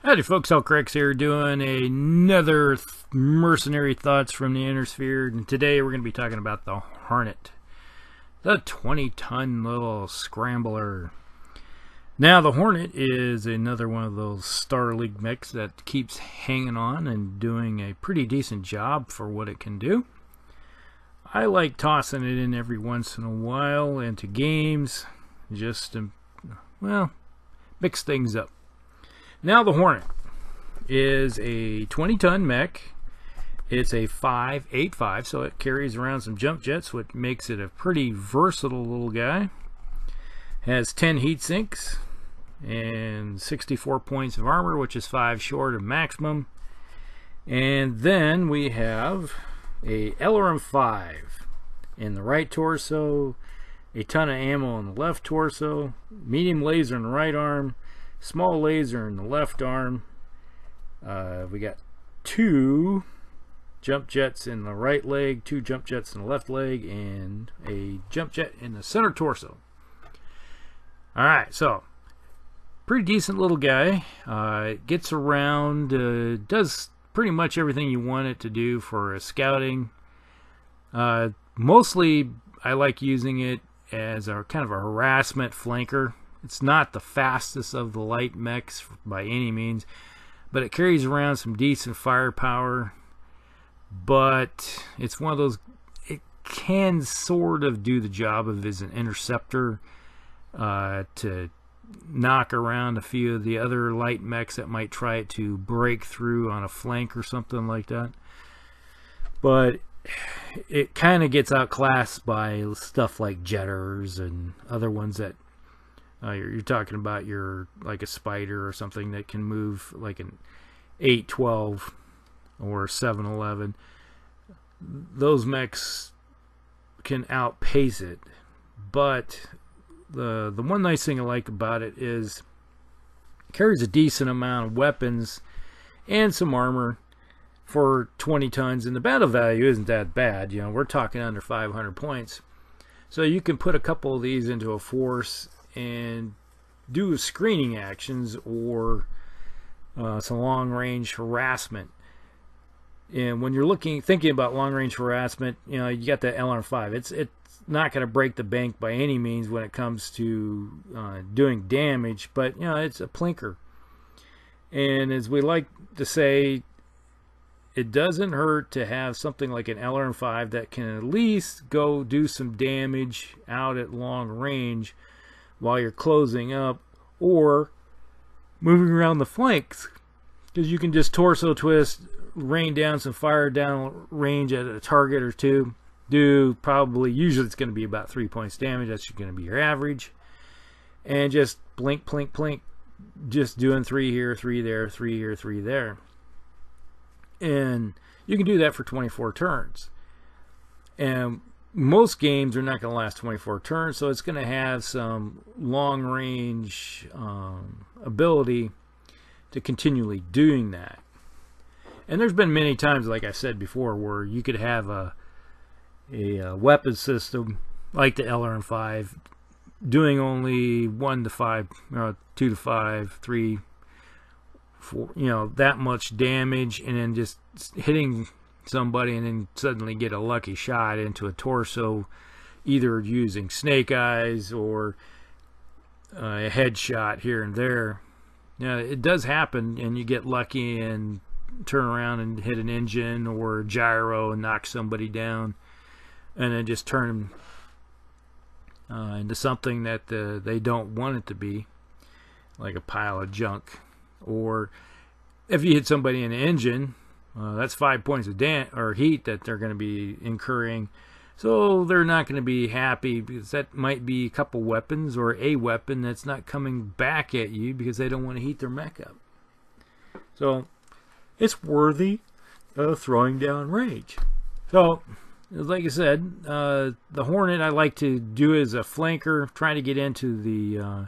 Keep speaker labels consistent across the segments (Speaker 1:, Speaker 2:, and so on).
Speaker 1: Howdy folks, Hellcrex here doing another Mercenary Thoughts from the Inner Sphere, and today we're going to be talking about the Hornet, the 20-ton little scrambler. Now the Hornet is another one of those Star League mechs that keeps hanging on and doing a pretty decent job for what it can do. I like tossing it in every once in a while into games just to, well, mix things up. Now the Hornet is a 20-ton mech. It's a 5.85, so it carries around some jump jets, which makes it a pretty versatile little guy. Has 10 heat sinks and 64 points of armor, which is 5 short of maximum. And then we have a LRM-5 in the right torso, a ton of ammo in the left torso, medium laser in the right arm, small laser in the left arm. We got 2 jump jets in the right leg, 2 jump jets in the left leg, and a jump jet in the center torso. Alright, so pretty decent little guy. It gets around, does pretty much everything you want it to do for scouting. Mostly I like using it as a kind of a harassment flanker. It's not the fastest of the light mechs by any means, but it carries around some decent firepower. But it's one of those, it can sort of do the job of as an interceptor to knock around a few of the other light mechs that might try to break through on a flank or something like that. But it kind of gets outclassed by stuff like jetters and other ones that you're talking about, like a spider or something that can move like an 812 or 711. Those mechs can outpace it, but the one nice thing I like about it is it carries a decent amount of weapons and some armor for 20 tons, and the battle value isn't that bad. You know, we're talking under 500 points, so you can put a couple of these into a force and do screening actions or some long-range harassment. And when you're thinking about long-range harassment, you know, you got that LR5. It's not going to break the bank by any means when it comes to doing damage, but you know, it's a plinker. And as we like to say, it doesn't hurt to have something like an LRM-5 that can at least go do some damage out at long range while you're closing up or moving around the flanks, because you can just torso twist, rain down some fire down range at a target or two, do probably, usually it's going to be about 3 points damage. That's going to be your average, and just blink, blink, blink, just doing 3 here, 3 there, 3 here, 3 there. And you can do that for 24 turns. And most games are not going to last 24 turns, so it's going to have some long range ability to continually doing that. And there's been many times, like I said before, where you could have a weapon system like the LRM-5 doing only 1 to 5, 2 to 5, 3, 4, you know, that much damage, and then just hitting somebody and then suddenly get a lucky shot into a torso, either using snake eyes or a headshot here and there. Now, it does happen, and you get lucky and turn around and hit an engine or a gyro and knock somebody down, and then just turn them into something that they don't want it to be, like a pile of junk. Or if you hit somebody in the engine, that's 5 points of heat that they're going to be incurring. So they're not going to be happy, because that might be a couple weapons or a weapon that's not coming back at you because they don't want to heat their mech up. So it's worthy of throwing down range. So, like I said, the Hornet I like to do as a flanker, trying to get into the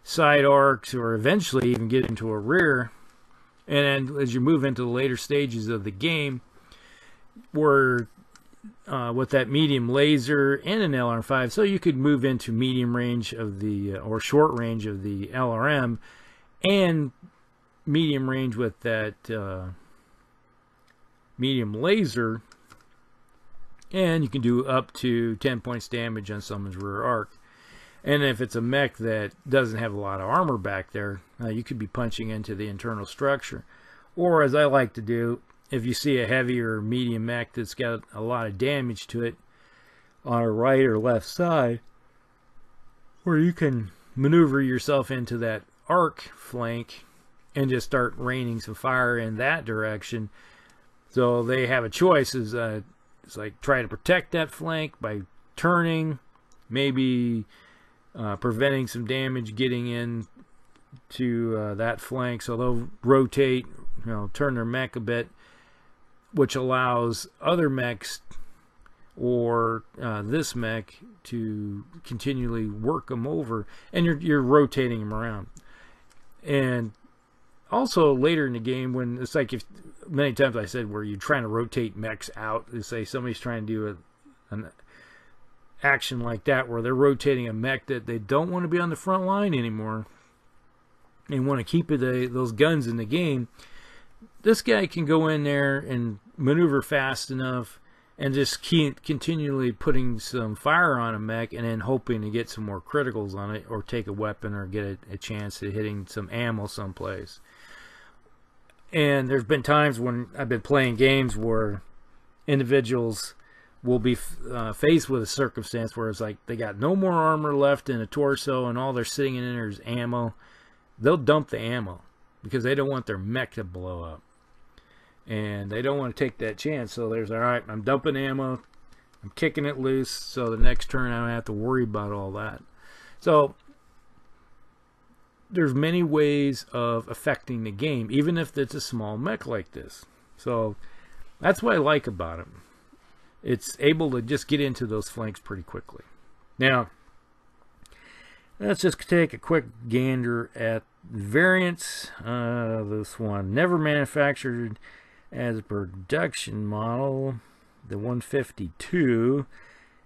Speaker 1: side arcs or eventually even get into a rear. And then as you move into the later stages of the game, where with that medium laser and an LR5, so you could move into medium range of the or short range of the LRM and medium range with that medium laser, and you can do up to 10 points damage on someone's rear arc. And if it's a mech that doesn't have a lot of armor back there, you could be punching into the internal structure. Or, as I like to do, if you see a heavy or medium mech that's got a lot of damage to it on a right or left side, where you can maneuver yourself into that arc flank and just start raining some fire in that direction. So they have a choice. It's like try to protect that flank by turning, maybe preventing some damage getting in to that flank. So they'll rotate, turn their mech a bit, which allows other mechs or this mech to continually work them over, and you're rotating them around. And also later in the game, when it's like, if many times I said where you're trying to rotate mechs out, let's say somebody's trying to do an action like that where they're rotating a mech that they don't want to be on the front line anymore and want to keep those guns in the game, this guy can go in there and maneuver fast enough and just keep continually putting some fire on a mech and then hoping to get some more criticals on it, or take a weapon, or get a chance at hitting some ammo someplace. And there's been times when I've been playing games where individuals will be faced with a circumstance where it's like they got no more armor left in a torso and all they're sitting in there is ammo. They'll dump the ammo because they don't want their mech to blow up. And they don't want to take that chance. So there's, all right, I'm dumping ammo, I'm kicking it loose, so the next turn I don't have to worry about all that. So there's many ways of affecting the game, even if it's a small mech like this. So that's what I like about it. It's able to just get into those flanks pretty quickly. Now, let's just take a quick gander at variants. This one, never manufactured as a production model. The 152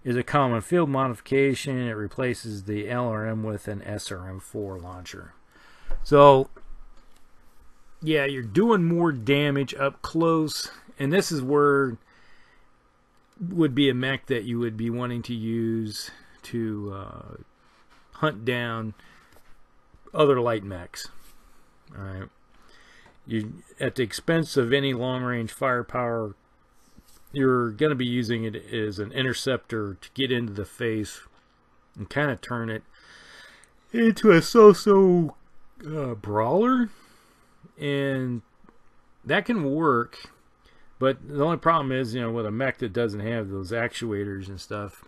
Speaker 1: is a common field modification. It replaces the LRM with an SRM-4 launcher. So, yeah, you're doing more damage up close, and this is where would be a mech that you would be wanting to use to hunt down other light mechs. All right, you, at the expense of any long-range firepower, you're going to be using it as an interceptor to get into the face and kind of turn it into a so-so brawler, and that can work. But the only problem is, with a mech that doesn't have those actuators and stuff,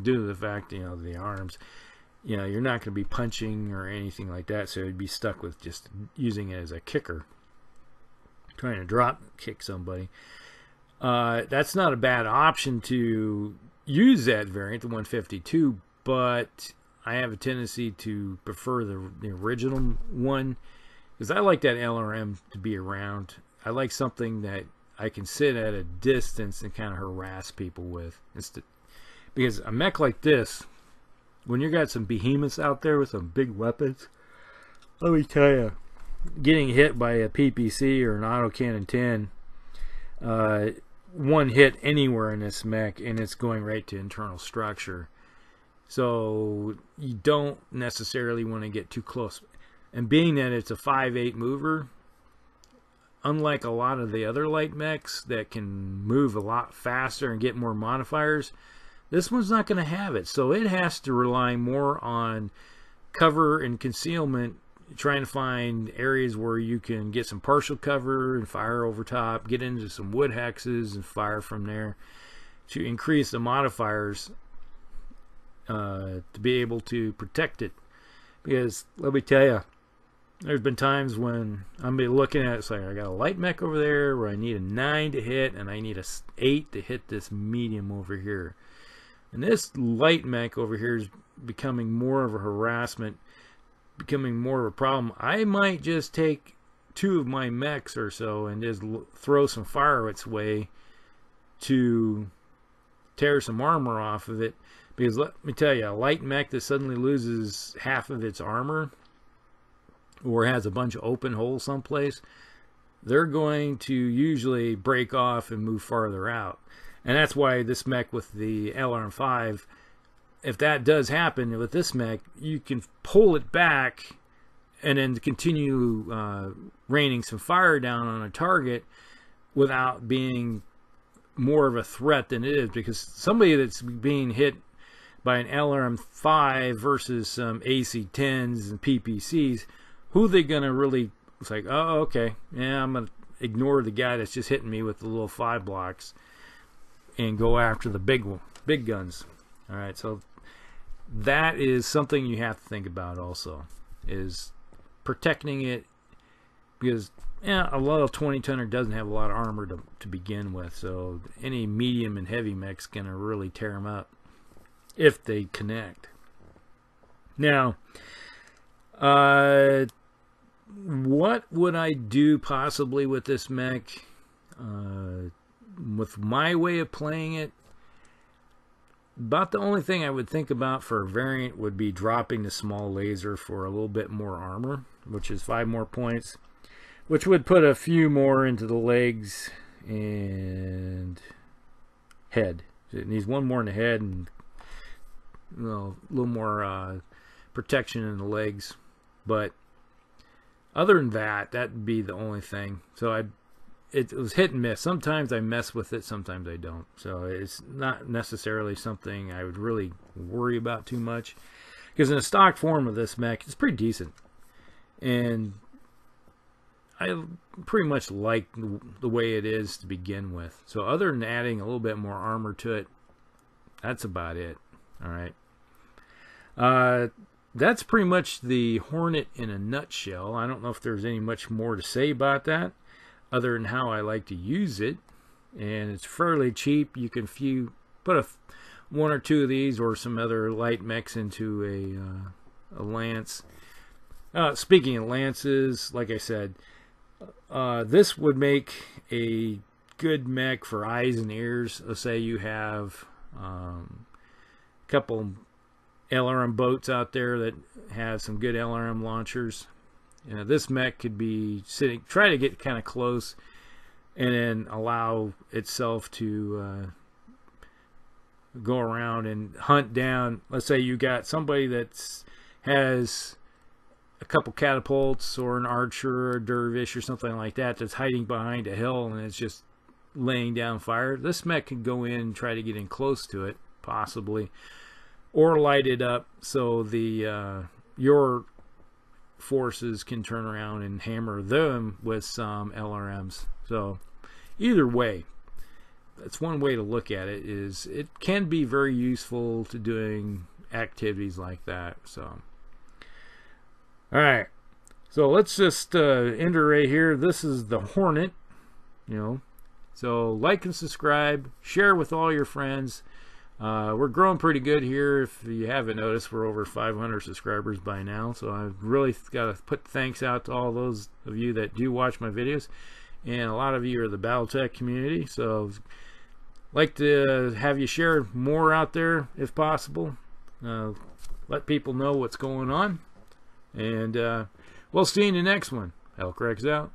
Speaker 1: due to the fact, the arms, you're not going to be punching or anything like that, so you'd be stuck with just using it as a kicker, trying to drop kick somebody. That's not a bad option to use that variant, the 152, but I have a tendency to prefer the original one, because I like that LRM to be around. I like something that I can sit at a distance and kind of harass people with. Because a mech like this, when you got some behemoths out there with some big weapons, let me tell you, getting hit by a PPC or an autocannon 10, one hit anywhere in this mech and it's going right to internal structure. So you don't necessarily want to get too close. And being that it's a 5.8 mover, unlike a lot of the other light mechs that can move a lot faster and get more modifiers, this one's not going to have it. So it has to rely more on cover and concealment, trying to find areas where you can get some partial cover and fire over top, get into some wood hexes and fire from there to increase the modifiers to be able to protect it. Because let me tell you, there's been times when I'm looking at it, it's like I got a light mech over there where I need a 9 to hit and I need a 8 to hit this medium over here. And this light mech over here is becoming more of a harassment, becoming more of a problem. I might just take 2 of my mechs or so and just throw some fire its way to tear some armor off of it. Because let me tell you, a light mech that suddenly loses half of its armor or has a bunch of open holes someplace, they're going to usually break off and move farther out. And that's why this mech with the LRM-5, if that does happen with this mech, you can pull it back and then continue raining some fire down on a target without being more of a threat than it is. Because somebody that's being hit by an LRM-5 versus some AC-10s and PPCs, who they going to really, it's like, oh, okay, yeah, I'm going to ignore the guy that's just hitting me with the little 5 blocks and go after the big guns. All right, so that is something you have to think about also, is protecting it, because yeah, a lot of 20-tonner doesn't have a lot of armor to begin with, so any medium and heavy mech's gonna really tear them up if they connect. Now, what would I do possibly with this mech? With my way of playing it, about the only thing I would think about for a variant would be dropping the small laser for a little bit more armor, which is 5 more points, which would put a few more into the legs and head. It needs 1 more in the head and a little more protection in the legs. But other than that, that'd be the only thing. So it was hit and miss. Sometimes I mess with it, sometimes I don't. So it's not necessarily something I would really worry about too much. Because in the stock form of this mech, it's pretty decent. And I pretty much like the way it is to begin with. So other than adding a little bit more armor to it, that's about it. Alright. That's pretty much the Hornet in a nutshell. I don't know if there's any much more to say about that, other than how I like to use it. And it's fairly cheap. You can put 1 or 2 of these or some other light mechs into a lance. Speaking of lances, like I said, this would make a good mech for eyes and ears. Let's say you have a couple LRM boats out there that have some good LRM launchers. You know, this mech could be try to get kind of close and then allow itself to go around and hunt down. Let's say you got somebody that has a couple catapults or an archer or a dervish or something like that that's hiding behind a hill and it's just laying down fire. This mech can go in and try to get in close to it, possibly, or light it up so the your forces can turn around and hammer them with some LRMs. So either way, that's one way to look at it, is it can be very useful to doing activities like that. So alright, so let's just end it right here. This is the Hornet, you know, so like and subscribe, share with all your friends. We're growing pretty good here. If you haven't noticed, we're over 500 subscribers by now, so I've really got to put thanks out to all those of you that do watch my videos, and a lot of you are the Battletech community, so I'd like to have you share more out there if possible. Let people know what's going on, and we'll see you in the next one. Elk Rex out.